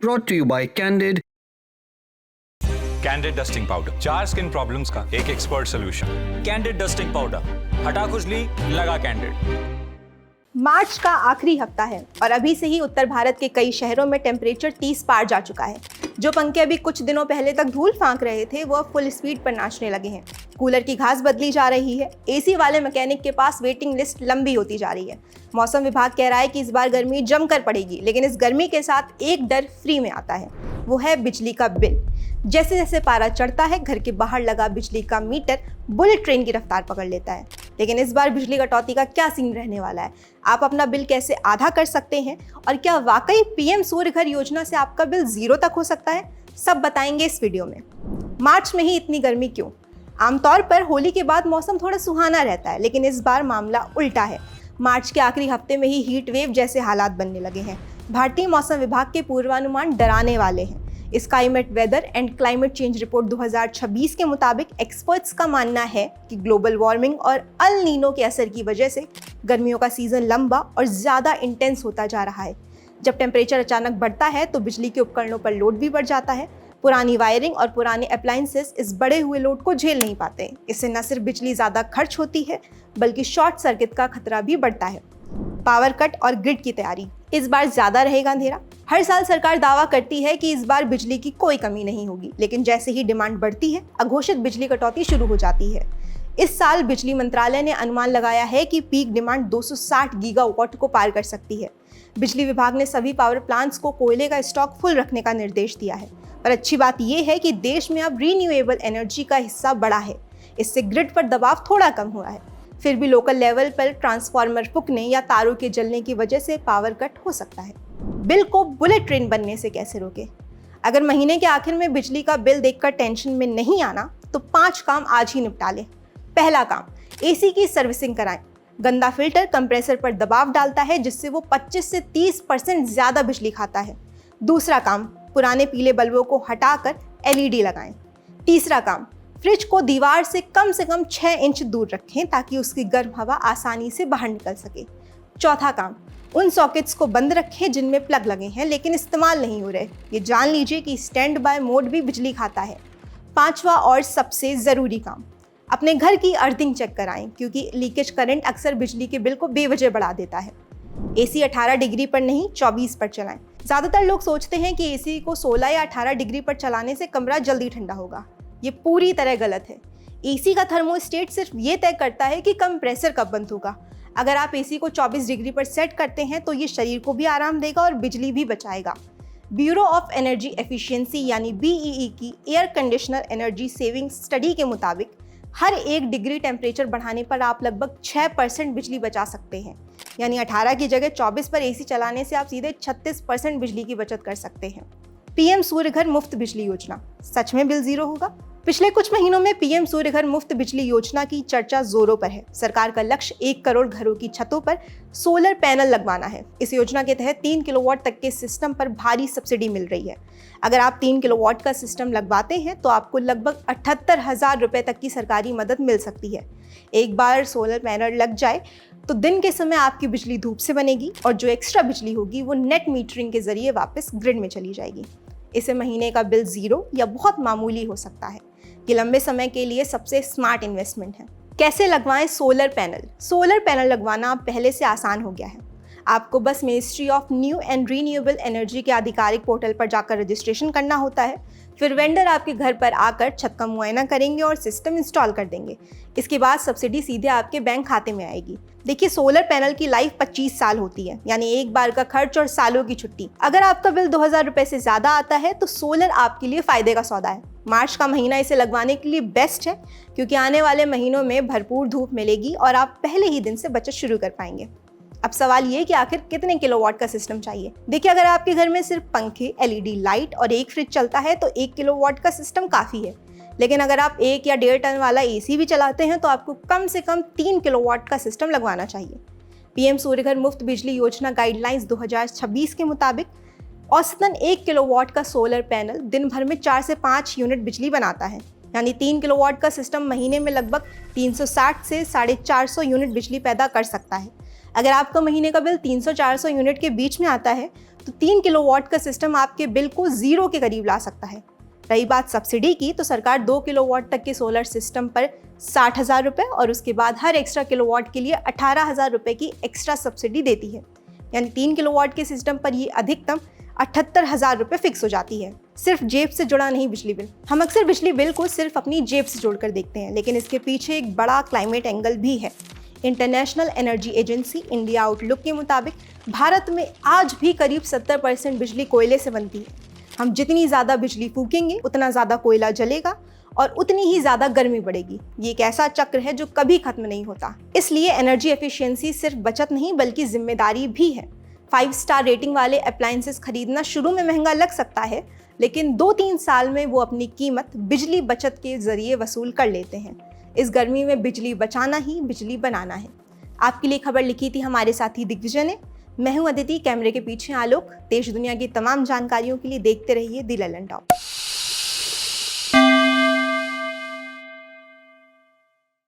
brought to you by Candid. Candid dusting powder, 4 skin problems का एक expert solution. Candid dusting powder, हटा खुजली, लगा कैंडिड। मार्च का आखिरी हफ्ता है और अभी से ही उत्तर भारत के कई शहरों में टेम्परेचर 30 पार जा चुका है। जो पंखे अभी कुछ दिनों पहले तक धूल फांक रहे थे वो अब फुल स्पीड पर नाचने लगे हैं। कूलर की घास बदली जा रही है। एसी वाले मैकेनिक के पास वेटिंग लिस्ट लंबी होती जा रही है। मौसम विभाग कह रहा है कि इस बार गर्मी जमकर पड़ेगी, लेकिन इस गर्मी के साथ एक डर फ्री में आता है, वो है बिजली का बिल। जैसे जैसे पारा चढ़ता है, घर के बाहर लगा बिजली का मीटर बुलेट ट्रेन की रफ्तार पकड़ लेता है। लेकिन इस बार बिजली कटौती का क्या सीन रहने वाला है? आप अपना बिल कैसे आधा कर सकते हैं? और क्या वाकई पीएम सूर्य घर योजना से आपका बिल 0 तक हो सकता है? सब बताएंगे इस वीडियो में। मार्च में ही इतनी गर्मी क्यों? आमतौर पर होली के बाद मौसम थोड़ा सुहाना रहता है, लेकिन इस बार मामला उल्टा है। मार्च के आखिरी हफ्ते में ही हीट वेव जैसे हालात बनने लगे हैं। भारतीय मौसम विभाग के पूर्वानुमान डराने वाले हैं। Skymet weather and climate change report 2026 के मुताबिक एक्सपर्ट्स का मानना है कि ग्लोबल वार्मिंग और अल नीनो के असर की वजह से गर्मियों का सीजन लंबा और ज़्यादा इंटेंस होता जा रहा है। जब टेम्परेचर अचानक बढ़ता है तो बिजली के उपकरणों पर लोड भी बढ़ जाता है। पुरानी वायरिंग और पुराने अप्लायंसेस इस बड़े हुए लोड को झेल नहीं पाते। इससे न सिर्फ बिजली ज़्यादा खर्च होती है, बल्कि शॉर्ट सर्किट का खतरा भी बढ़ता है। पावर कट और ग्रिड की तैयारी, इस बार ज़्यादा रहेगा अंधेरा। हर साल सरकार दावा करती है कि इस बार बिजली की कोई कमी नहीं होगी, लेकिन जैसे ही डिमांड बढ़ती है, अघोषित बिजली कटौती शुरू हो जाती है। इस साल बिजली मंत्रालय ने अनुमान लगाया है कि पीक डिमांड 260 गीगावाट को पार कर सकती है। बिजली विभाग ने सभी पावर प्लांट्स को कोयले का स्टॉक फुल रखने का निर्देश दिया है। पर अच्छी बात यह है कि देश में अब रीन्यूएबल एनर्जी का हिस्सा बढ़ा है। इससे ग्रिड पर दबाव थोड़ा कम हुआ है। फिर भी लोकल लेवल पर ट्रांसफार्मर फूकने या तारों के जलने की वजह से पावर कट हो सकता है। बिल को बुलेट ट्रेन बनने से कैसे रोके? अगर महीने के आखिर में बिजली का बिल देखकर टेंशन में नहीं आना तो 5 काम आज ही निपटा लें। पहला काम, एसी की सर्विसिंग कराएं। गंदा फिल्टर कंप्रेसर पर दबाव डालता है, जिससे वो 25 से 30% ज़्यादा बिजली खाता है। दूसरा काम, पुराने पीले बल्बों को हटाकर एलईडी लगाएं। तीसरा काम, फ्रिज को दीवार से कम 6 इंच दूर रखें ताकि उसकी गर्म हवा आसानी से बाहर निकल सके। चौथा काम, उन सॉकेट्स को बंद रखें जिनमें प्लग लगे हैं लेकिन इस्तेमाल नहीं हो रहे। ये जान लीजिए कि स्टैंड बाय मोड भी बिजली खाता है। पांचवा और सबसे ज़रूरी काम, अपने घर की अर्थिंग चेक कराएं, क्योंकि लीकेज करंट अक्सर बिजली के बिल को बेवजह बढ़ा देता है। एसी 18 डिग्री पर नहीं 24 पर चलाएं। ज़्यादातर लोग सोचते हैं कि एसी को 16 या 18 डिग्री पर चलाने से कमरा जल्दी ठंडा होगा। ये पूरी तरह गलत है। एसी का थर्मोस्टेट सिर्फ ये तय करता है कि कंप्रेसर कब बंद होगा। अगर आप एसी को 24 डिग्री पर सेट करते हैं तो ये शरीर को भी आराम देगा और बिजली भी बचाएगा। ब्यूरो ऑफ एनर्जी एफिशिएंसी यानी बीईई की air conditioner energy saving study के मुताबिक हर 1 डिग्री टेम्परेचर बढ़ाने पर आप लगभग 6% बिजली बचा सकते हैं। यानी 18 की जगह 24 पर एसी चलाने से आप सीधे 36% बिजली की बचत कर सकते हैं। पीएम सूर्य घर मुफ्त बिजली योजना, सच में बिल 0 होगा? पिछले कुछ महीनों में पीएम सूर्य घर मुफ्त बिजली योजना की चर्चा जोरों पर है। सरकार का लक्ष्य 1 करोड़ घरों की छतों पर सोलर पैनल लगवाना है। इस योजना के तहत 3 किलोवाट तक के सिस्टम पर भारी सब्सिडी मिल रही है। अगर आप 3 किलोवाट का सिस्टम लगवाते हैं तो आपको लगभग 78,000 रुपये तक की सरकारी मदद मिल सकती है। एक बार सोलर पैनल लग जाए तो दिन के समय आपकी बिजली धूप से बनेगी और जो एक्स्ट्रा बिजली होगी वो नेट मीटरिंग के जरिए वापस ग्रिड में चली जाएगी। इससे महीने का बिल 0 या बहुत मामूली हो सकता है। ये लंबे समय के लिए सबसे स्मार्ट इन्वेस्टमेंट है। कैसे लगवाएं सोलर पैनल? सोलर पैनल लगवाना अब पहले से आसान हो गया है। आपको बस ministry of new and renewable energy के आधिकारिक पोर्टल पर जाकर रजिस्ट्रेशन करना होता है। फिर वेंडर आपके घर पर आकर छत का मुआयना करेंगे और सिस्टम इंस्टॉल कर देंगे। इसके बाद सब्सिडी सीधे आपके बैंक खाते में आएगी। देखिए, सोलर पैनल की लाइफ 25 साल होती है, यानी एक बार का खर्च और सालों की छुट्टी। अगर आपका बिल 2000 रुपये से ज़्यादा आता है तो सोलर आपके लिए फ़ायदे का सौदा है। मार्च का महीना इसे लगवाने के लिए बेस्ट है, क्योंकि आने वाले महीनों में भरपूर धूप मिलेगी और आप पहले ही दिन से बचत शुरू कर पाएंगे। अब सवाल ये कि आखिर कितने किलोवाट का सिस्टम चाहिए? देखिए, अगर आपके घर में सिर्फ पंखे, एलईडी लाइट और एक फ्रिज चलता है तो 1 किलोवाट का सिस्टम काफ़ी है। लेकिन अगर आप 1 या 1.5 टन वाला एसी भी चलाते हैं तो आपको कम से कम 3 किलोवाट का सिस्टम लगवाना चाहिए। पीएम सूर्य घर मुफ्त बिजली योजना गाइडलाइंस 2026 के मुताबिक औसतन 1 किलोवाट का सोलर पैनल दिन भर में 4 से 5 यूनिट बिजली बनाता है। यानी 3 किलोवाट का सिस्टम महीने में लगभग 360 से 450 यूनिट बिजली पैदा कर सकता है। अगर आपका महीने का बिल 300-400 यूनिट के बीच में आता है तो 3 किलोवाट का सिस्टम आपके बिल को 0 के करीब ला सकता है। रही बात सब्सिडी की, तो सरकार 2 किलोवाट तक के सोलर सिस्टम पर 60,000 रुपये और उसके बाद हर एक्स्ट्रा किलोवाट के लिए 18,000 रुपये की एक्स्ट्रा सब्सिडी देती है। यानी 3 किलोवाट के सिस्टम पर ये अधिकतम 78,000 रुपये फिक्स हो जाती है। सिर्फ जेब से जुड़ा नहीं बिजली बिल। हम अक्सर बिजली बिल को सिर्फ अपनी जेब से जोड़कर देखते हैं, लेकिन इसके पीछे एक बड़ा क्लाइमेट एंगल भी है। International energy agency India outlook के मुताबिक भारत में आज भी करीब 70% बिजली कोयले से बनती है। हम जितनी ज़्यादा बिजली फूकेंगे उतना ज़्यादा कोयला जलेगा और उतनी ही ज़्यादा गर्मी बढ़ेगी। ये एक ऐसा चक्र है जो कभी खत्म नहीं होता। इसलिए एनर्जी एफिशिएंसी सिर्फ बचत नहीं बल्कि जिम्मेदारी भी है। 5 स्टार रेटिंग वाले अप्लायंसेस खरीदना शुरू में महंगा लग सकता है, लेकिन 2-3 साल में वो अपनी कीमत बिजली बचत के जरिए वसूल कर लेते हैं। इस गर्मी में बिजली बचाना ही बिजली बनाना है। आपके लिए खबर लिखी थी हमारे साथी दिग्विजय ने। मैं हूं अदिति, कैमरे के पीछे आलोक। देश दुनिया की तमाम जानकारियों के लिए देखते रहिए द ललन टॉप।